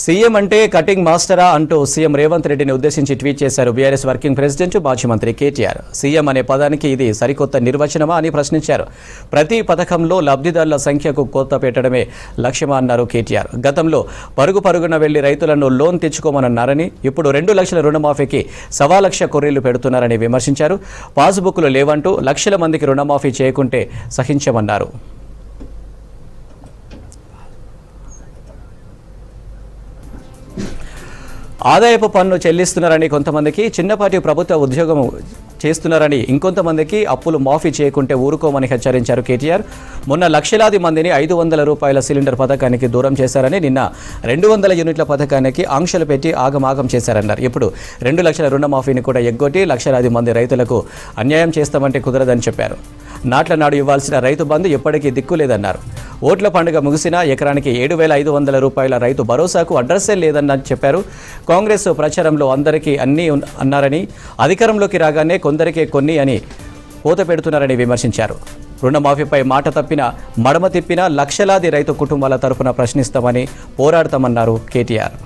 CM అంటే cutting మాస్టరా అంటూ CM Revanth రెడ్డిని ఉద్దేశించి ట్వీట్ చేశారు బీఆర్ఎస్ వర్కింగ్ ప్రెసిడెంట్ మాజీ మంత్రి కేటీఆర్. సీఎం అనే పదానికి ఇది సరికొత్త నిర్వచనమా అని ప్రశ్నించారు. ప్రతి పథకంలో లబ్ధిదారుల సంఖ్యకు కోత పెట్టడమే లక్ష్యమా అన్నారు కేటీఆర్. గతంలో పరుగున వెళ్లి రైతులను లోన్ తెచ్చుకోమన్నారని, ఇప్పుడు 2 లక్షల రుణమాఫీకి 1.25 లక్ష కొర్రీలు పెడుతున్నారని విమర్శించారు. పాస్బుక్లు లేవంటూ లక్షల మందికి రుణమాఫీ చేయకుంటే సహించమన్నారు. ఆదాయపు పన్ను చెల్లిస్తున్నారని కొంతమందికి, చిన్నపాటి ప్రభుత్వ ఉద్యోగం చేస్తున్నారని ఇంకొంతమందికి అప్పులు మాఫీ చేయకుంటే ఊరుకోమని హెచ్చరించారు కేటీఆర్. మొన్న లక్షలాది మందిని 500 రూపాయల సిలిండర్ పథకానికి దూరం చేశారని, నిన్న 200 యూనిట్ల పథకానికి ఆంక్షలు పెట్టి ఆగమాగం చేశారన్నారు. ఇప్పుడు 2 లక్షల రుణమాఫీని కూడా ఎగ్గొట్టి లక్షలాది మంది రైతులకు అన్యాయం చేస్తామంటే కుదరదని చెప్పారు. నాట్ల నాడు ఇవ్వాల్సిన రైతు బంధు ఎప్పటికీ దిక్కులేదన్నారు. ఓట్ల పండుగ ముగిసినా ఎకరానికి 7,500 రూపాయల రైతు భరోసాకు అడ్రస్సే లేదని చెప్పారు. కాంగ్రెస్ ప్రచారంలో అందరికీ అన్నీ అన్నారని, అధికారంలోకి రాగానే కొందరికే కొన్ని అని కోత పెడుతున్నారని విమర్శించారు. రుణమాఫీపై మాట తప్పినా మడమ తిప్పినా లక్షలాది రైతు కుటుంబాల తరపున ప్రశ్నిస్తామని, పోరాడతామన్నారు కేటీఆర్.